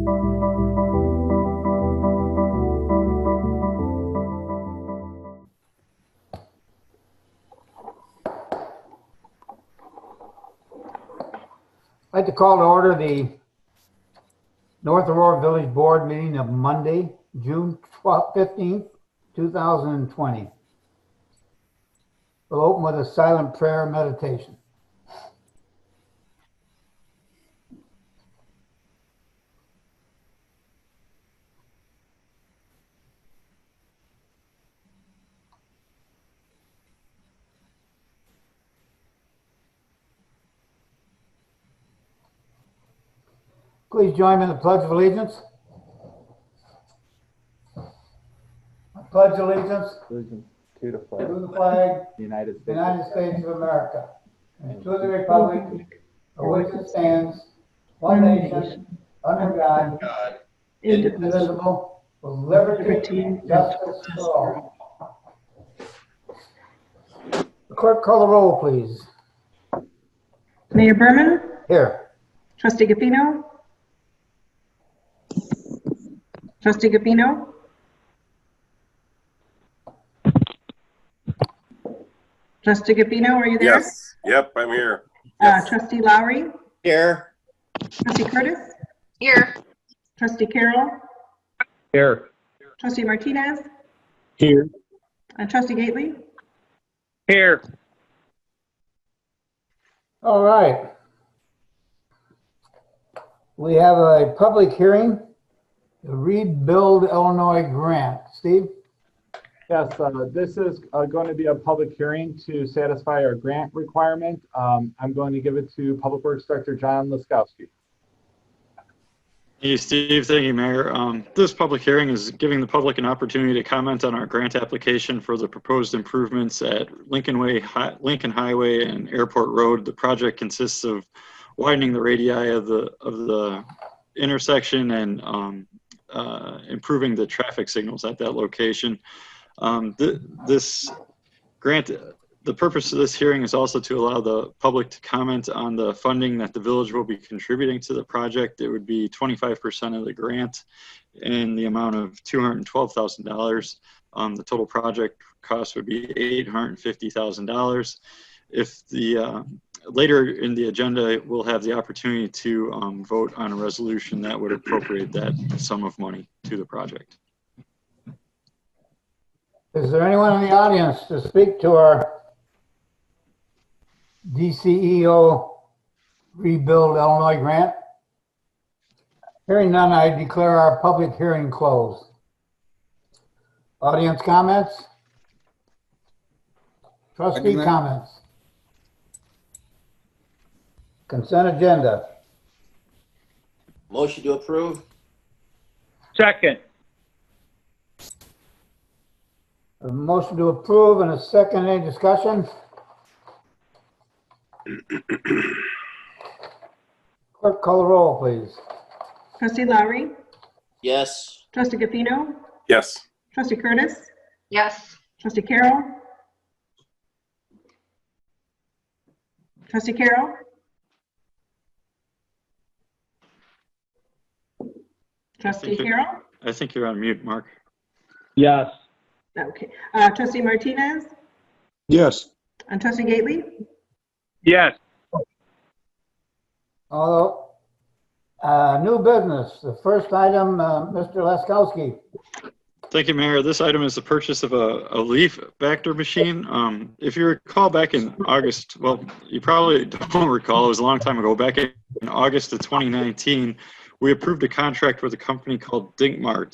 I'd like to call to order the North Aurora Village Board meeting of Monday, June 15th, 2020. We'll open with a silent prayer meditation. Please join me in the Pledge of Allegiance. I pledge allegiance To the flag, to the flag the United States, United States of America, and to the republic for which it stands, one nation, under God, indivisible, with liberty and justice for all. The clerk call the roll, please. Mayor Berman, Here. Trustee Gaffino, Trustee Gaffino, Trustee Gaffino, are you there? Yes. Yep, I'm here. Trustee Lowry, Here. Trustee Curtis, Here. Trustee Carroll, here. Trustee Martinez, Here. and Trustee Gately. Here. All right. We have a public hearing, the Rebuild Illinois grant. Steve? Yes, this is going to be a public hearing to satisfy our grant requirement. I'm going to give it to Public Works Director John Laskowski. Hey, Steve. Thank you, Mayor. This public hearing is giving the public an opportunity to comment on our grant application for the proposed improvements at Lincoln Highway and Airport Road. The project consists of widening the radii of the intersection and improving the traffic signals at that location. This grant, the purpose of this hearing is also to allow the public to comment on the funding that the village will be contributing to the project. It would be 25% of the grant in the amount of $212,000. The total project cost would be $850,000. If the later in the agenda, we'll have the opportunity to vote on a resolution that would appropriate that sum of money to the project. Is there anyone in the audience to speak to our DCEO Rebuild Illinois grant? Hearing none, I declare our public hearing closed. Audience comments? Trustee comments? Consent agenda. Motion to approve? Second. A motion to approve and a second. Any discussion? Clerk, call the roll, please. Trustee Lowry, Yes. Trustee Gaffino, Yes. Trustee Curtis, Yes. Trustee Carroll, Trustee Carroll, Trustee Carroll. I think you're on mute, Mark. Yes. Okay. Trustee Martinez Yes. and Trustee Gately. Yes. Although, new business. The first item, Mr. Laskowski. Thank you, Mayor. This item is the purchase of a leaf Vactor machine. If you recall back in August, well, you probably don't recall, it was a long time ago, back in August of 2019, we approved a contract with a company called Dinkmar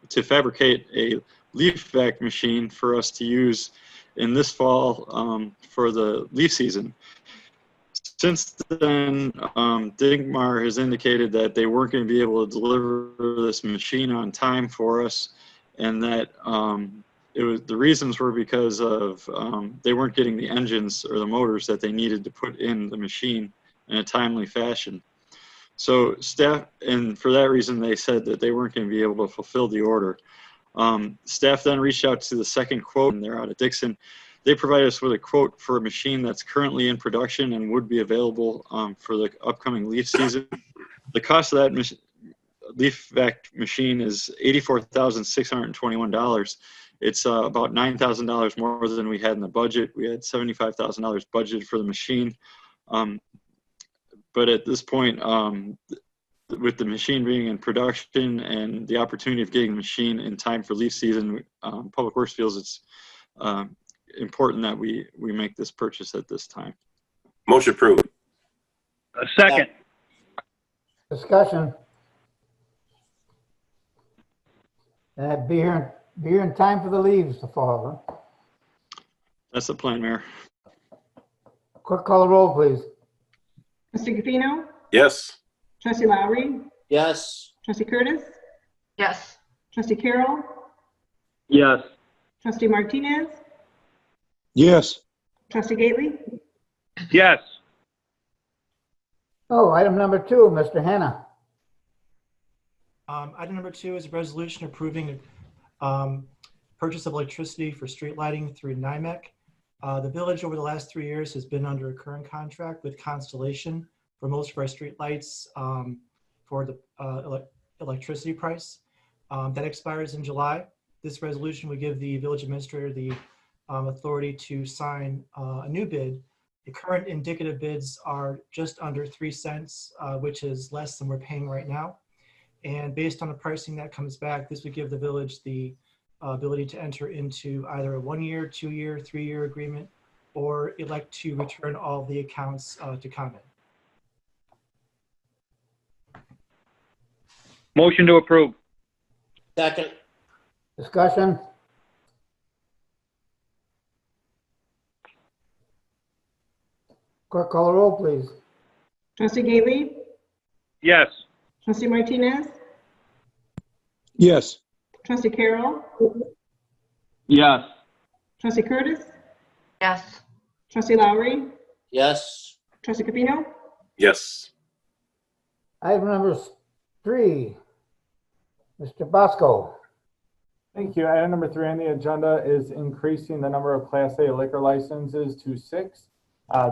to fabricate a leaf vac machine for us to use in this fall for the leaf season. Since then, Dinkmar has indicated that they weren't going to be able to deliver this machine on time for us, and that the reasons were because of they weren't getting the engines or the motors that they needed to put in the machine in a timely fashion. So staff, and for that reason, they said that they weren't going to be able to fulfill the order. Staff then reached out to the second quote, and they're out of Dixon. They provided us with a quote for a machine that's currently in production and would be available for the upcoming leaf season. The cost of that leaf vac machine is $84,621. It's about $9,000 more than we had in the budget. We had $75,000 budgeted for the machine. But at this point, with the machine being in production and the opportunity of getting the machine in time for leaf season, Public Works feels it's important that we make this purchase at this time. Motion approved. A second. Discussion. And be here in time for the leaves to fall, huh? That's the plan, Mayor. Clerk, call the roll, please. Trustee Gafino? Yes. Trustee Lowry? yes, Trustee Curtis? Yes. Trustee Carroll? Yes. Trustee Martinez? yes, Trustee Gately? Yes. Oh, item number 2, Mr. Hannah. Item number 2 is a resolution approving purchase of electricity for street lighting through NIMEC. The village over the last 3 years has been under a current contract with Constellation for most of our street lights for the electricity price. That expires in July. This resolution would give the village administrator the authority to sign a new bid. The current indicative bids are just under 3 cents, which is less than we're paying right now. And based on the pricing that comes back, this would give the village the ability to enter into either a 1-year, 2-year, 3-year agreement, or elect to return all the accounts to comment. Motion to approve. second, Discussion. Clerk, call the roll, please. Trustee Gately? Yes. Trustee Martinez? yes, Trustee Carroll? Yes. Trustee Curtis? Yes. Trustee Lowry? yes, Trustee Gafino? Yes. Item number 3, Mr. Bosco. Thank you. Item number 3 on the agenda is increasing the number of Class A liquor licenses to 6.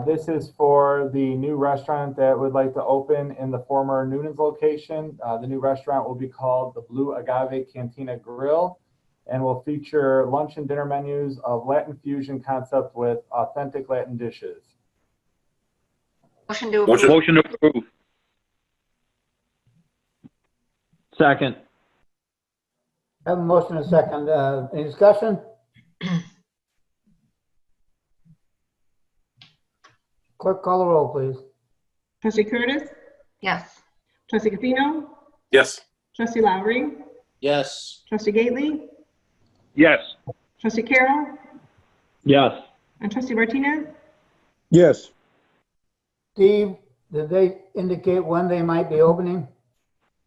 This is for the new restaurant that would like to open in the former Noonan's location. The new restaurant will be called the Blue Agave Cantina Grill and will feature lunch and dinner menus of Latin fusion concept with authentic Latin dishes. Motion to approve. Motion to approve. Second. Have a motion and a second. Any discussion? Clerk, call the roll, please. Trustee Curtis? Yes. Trustee Gafino? Yes. Trustee Lowry? yes, Trustee Gately? Yes. Trustee Carroll? Yes. And Trustee Martinez? yes. Steve, did they indicate when they might be opening?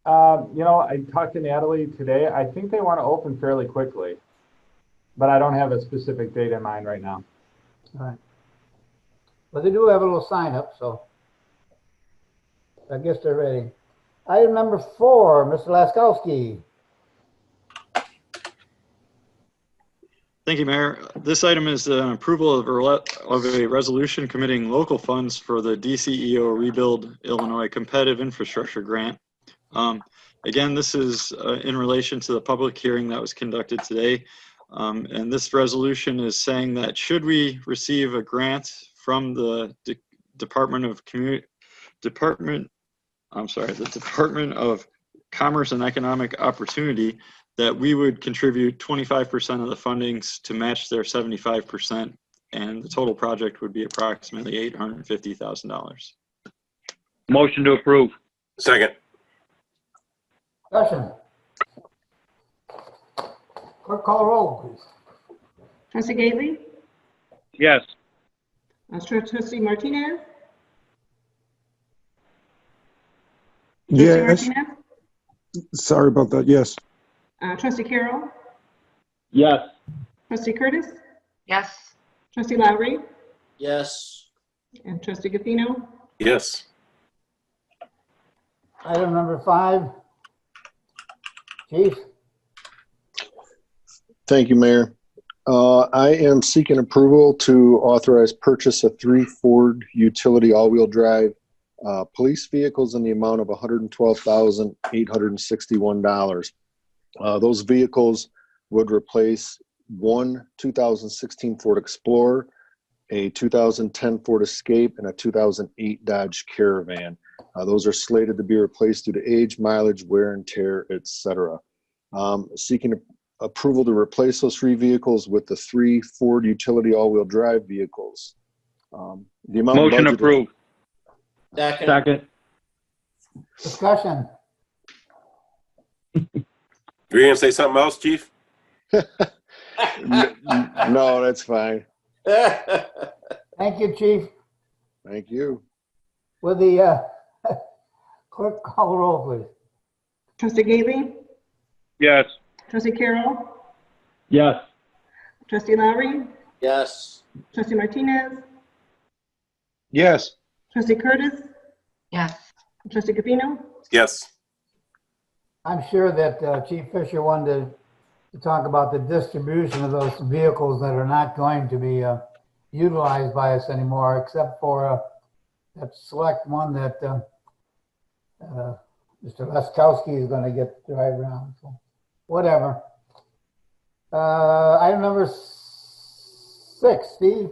You know, I talked to Natalie today. I think they want to open fairly quickly, but I don't have a specific date in mind right now. All right. But they do have a little sign up, so I guess they're ready. Item number 4, Mr. Laskowski. Thank you, Mayor. This item is an approval of a resolution committing local funds for the DCEO Rebuild Illinois Competitive Infrastructure Grant. Again, this is in relation to the public hearing that was conducted today. And this resolution is saying that should we receive a grant from the Department of Commerce and Economic Opportunity, that we would contribute 25% of the fundings to match their 75%, and the total project would be approximately $850,000. Motion to approve. Second. Discussion. Clerk, call the roll, please. Trustee Gately? Yes. Trustee Martinez? Yes, Trustee Martinez? sorry about that, yes. Trustee Carroll? Yes. Trustee Curtis? Yes. Trustee Lowry? yes, And Trustee Gafino? Yes. Item number 5. Chief, Thank you, Mayor. I am seeking approval to authorize purchase of 3 Ford utility all-wheel drive Police vehicles in the amount of $112,861. Those vehicles would replace one 2016 Ford Explorer, a 2010 Ford Escape, and a 2008 Dodge Caravan. Those are slated to be replaced due to age, mileage, wear and tear, etc. Seeking approval to replace those three vehicles with the three Ford utility all-wheel drive vehicles. The amount Motion budgeted- approved. Second. Discussion. You're going to say something else, Chief? No, that's fine. Thank you, Chief. Thank you. Will the clerk call the roll, please? Trustee Gately, Yes. Trustee Carroll, Yes. Trustee Lowry, Yes. Trustee Martinez, Yes. Trustee Curtis, Yes. Trustee Gambino. Yes. I'm sure that Chief Fisher wanted to talk about the distribution of those vehicles that are not going to be utilized by us anymore, except for that select one that Mr. Leskowski is going to get to drive around. So, whatever. Item number 6, Steve.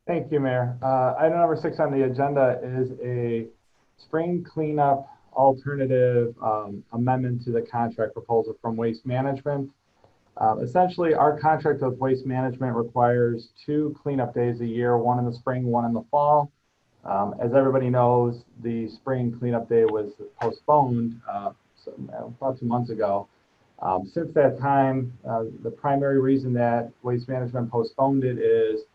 Thank you, Mayor. Item number 6 on the agenda is a spring cleanup alternative amendment to the contract proposal from Waste Management. Essentially, our contract with Waste Management requires 2 cleanup days a year, one in the spring, one in the fall. As everybody knows, the spring cleanup day was postponed about 2 months ago. Since that time, the primary reason that Waste Management postponed it is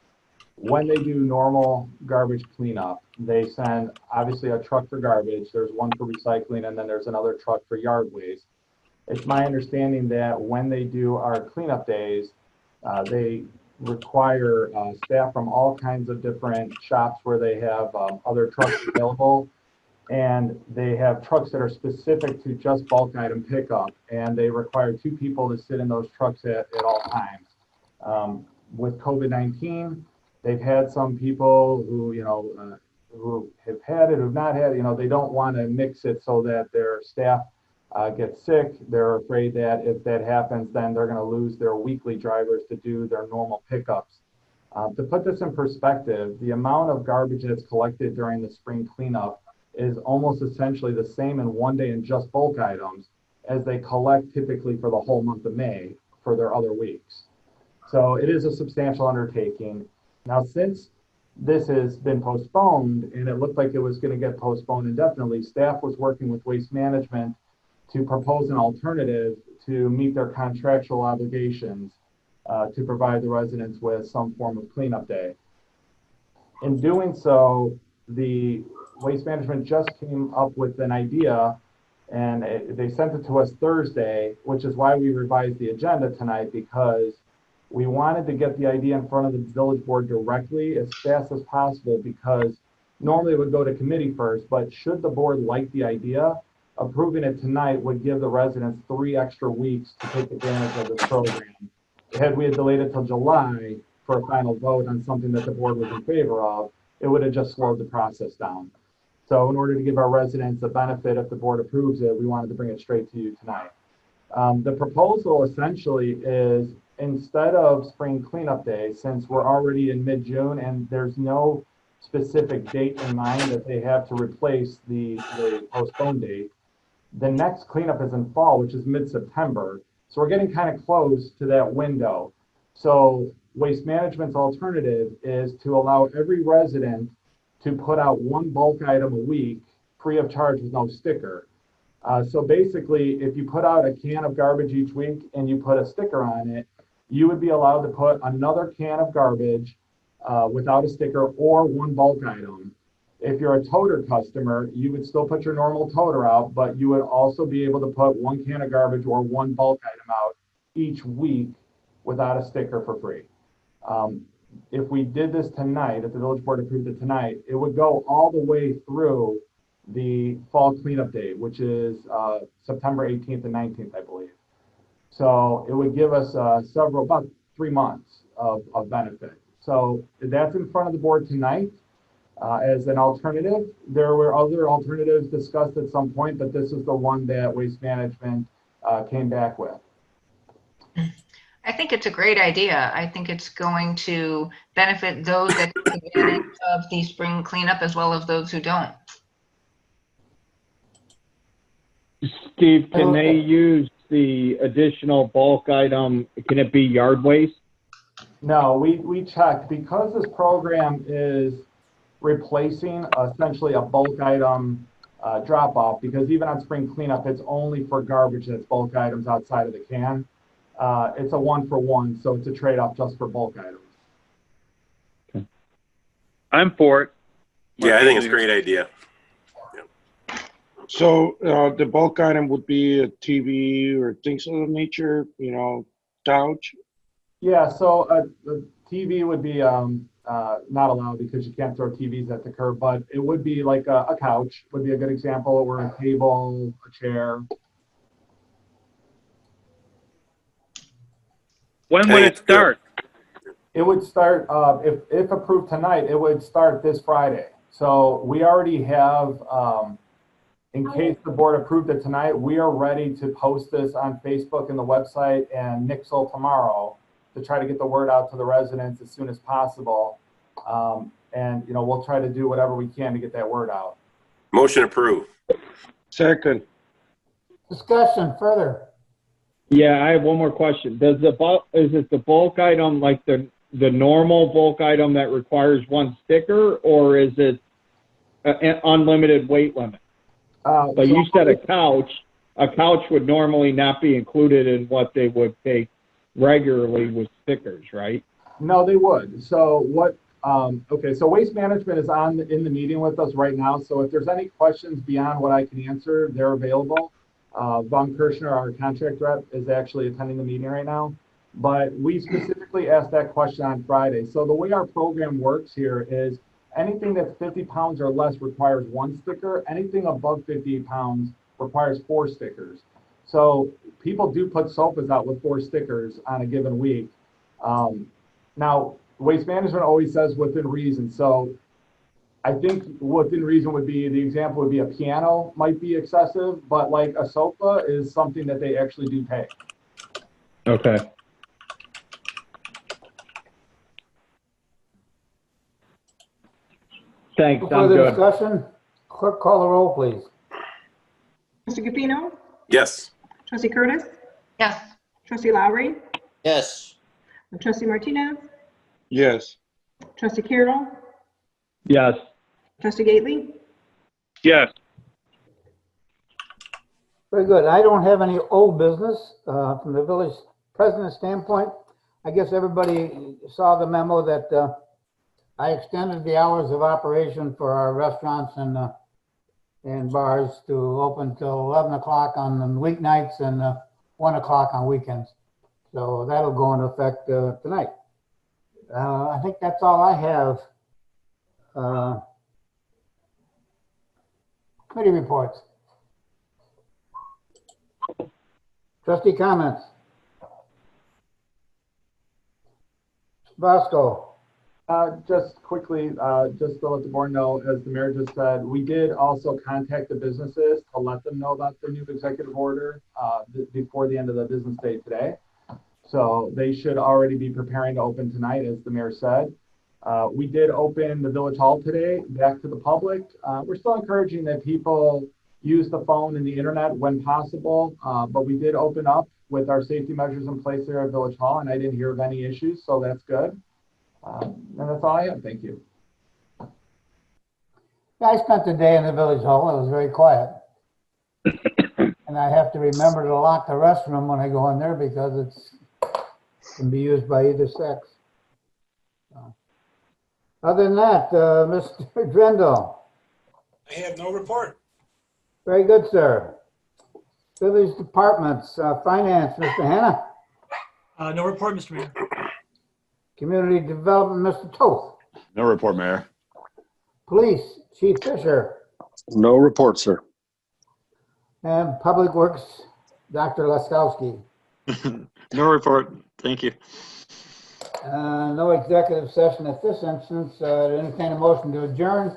when they do normal garbage cleanup, they send obviously a truck for garbage, there's one for recycling, and then there's another truck for yard waste. It's my understanding that when they do our cleanup days, they require staff from all kinds of different shops where they have other trucks available, and they have trucks that are specific to just bulk item pickup, and they require 2 people to sit in those trucks at all times. With COVID-19, they've had some people who, who have had it, who've not had it, they don't want to mix it so that their staff get sick. They're afraid that if that happens, then they're going to lose their weekly drivers to do their normal pickups. To put this in perspective, the amount of garbage that's collected during the spring cleanup is almost essentially the same in one day in just bulk items as they collect typically for the whole month of May for their other weeks. So it is a substantial undertaking. Now, since this has been postponed and it looked like it was going to get postponed indefinitely, staff was working with Waste Management to propose an alternative to meet their contractual obligations to provide the residents with some form of cleanup day. In doing so, the Waste Management just came up with an idea, and they sent it to us Thursday, which is why we revised the agenda tonight, because we wanted to get the idea in front of the village board directly as fast as possible, because normally it would go to committee first, but should the board like the idea, approving it tonight would give the residents 3 extra weeks to take advantage of this program. Had we delayed it till July for a final vote on something that the board was in favor of, it would have just slowed the process down. So in order to give our residents the benefit, if the board approves it, we wanted to bring it straight to you tonight. The proposal essentially is, instead of spring cleanup day, since we're already in mid-June and there's no specific date in mind that they have to replace the postponed date, the next cleanup is in fall, which is mid-September. So we're getting kind of close to that window. So Waste Management's alternative is to allow every resident to put out 1 bulk item a week free of charge with no sticker. So basically, if you put out a can of garbage each week and you put a sticker on it, you would be allowed to put another can of garbage without a sticker or 1 bulk item. If you're a toter customer, you would still put your normal toter out, but you would also be able to put 1 can of garbage or 1 bulk item out each week without a sticker for free. If we did this tonight, if the village board approved it tonight, it would go all the way through the fall cleanup day, which is September 18th and 19th, I believe. So it would give us about 3 months of benefit. So that's in front of the board tonight. as an alternative. There were other alternatives discussed at some point, but this is the one that Waste Management came back with. I think it's a great idea. I think it's going to benefit those that take advantage of the spring cleanup as well as those who don't. Steve, can they use the additional bulk item? Can it be yard waste? No, we checked because this program is replacing essentially a bulk item drop off, because even on spring cleanup, it's only for garbage that's bulk items outside of the can. It's a 1-for-1, so it's a trade-off just for bulk items. Okay. I'm for it. Yeah, I think it's a great idea. So the bulk item would be a TV or things of that nature, you know, couch. Yeah, so the TV would be not allowed because you can't throw TVs at the curb, but it would be like a couch would be a good example, or a table, a chair. When would it start? It would start, if approved tonight, it would start this Friday. So we already have, in case the board approved it tonight, we are ready to post this on Facebook and the website and Nixle tomorrow to try to get the word out to the residents as soon as possible. And, you know, we'll try to do whatever we can to get that word out. Motion approved. Second. Discussion further. Yeah, I have one more question. Does the bulk, is it the bulk item like the normal bulk item that requires one sticker, or is it an unlimited weight limit? But you said a couch would normally not be included in what they would take regularly with stickers, right? No, they would. So what, okay, so Waste Management is in the meeting with us right now. So if there's any questions beyond what I can answer, they're available. Von Kirshner, our contract rep, is actually attending the meeting right now. But we specifically asked that question on Friday. So the way our program works here is anything that's 50 pounds or less requires one sticker. Anything above 50 pounds requires 4 stickers. So people do put sofas out with 4 stickers on a given week. Now, Waste Management always says within reason. So I think within reason would be, the example would be a piano might be excessive, but like a sofa is something that they actually do pay. Okay. Thanks, I'm Further good. discussion? Clerk, call the roll, please. Trustee Gafino? Yes. Trustee Curtis? Yes. Trustee Lowry? yes, Trustee Martinez? Yes. Trustee Carroll? Yes. Trustee Gately? Yes. Very good. I don't have any old business from the village president standpoint. I guess everybody saw the memo that I extended the hours of operation for our restaurants and bars to open till 11 o'clock on the weeknights and 1 o'clock on weekends. So that'll go into effect tonight. I think that's all I have. Committee reports. Trustee comments. Bosco. Just quickly, just to let the board know, as the mayor just said, we did also contact the businesses to let them know about the new executive order before the end of the business day today. So they should already be preparing to open tonight, as the mayor said. We did open the village hall today back to the public. We're still encouraging that people use the phone and the internet when possible, but we did open up with our safety measures in place there at village hall, and I didn't hear of any issues, so that's good. And that's all I have. Thank you. Yeah, I spent the day in the village hall. It was very quiet. And I have to remember to lock the restroom when I go in there because it can be used by either sex. So. Other than that, Mr. Drendel. I have no report. Very good, sir. Village departments, finance, Mr. Hanna. No report, Mr. Mayor. Community development, Mr. Toth. No report, Mayor. Police, Chief Fisher. No report, sir. And Public Works, Dr. Laskowski. No report. Thank you. No executive session at this instance. Entertain a motion to adjourn.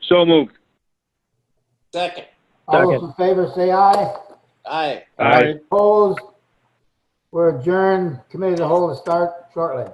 So moved. Second. All those in favor say aye. Aye. Aye. Opposed? We're adjourned. Committee of the whole to start shortly.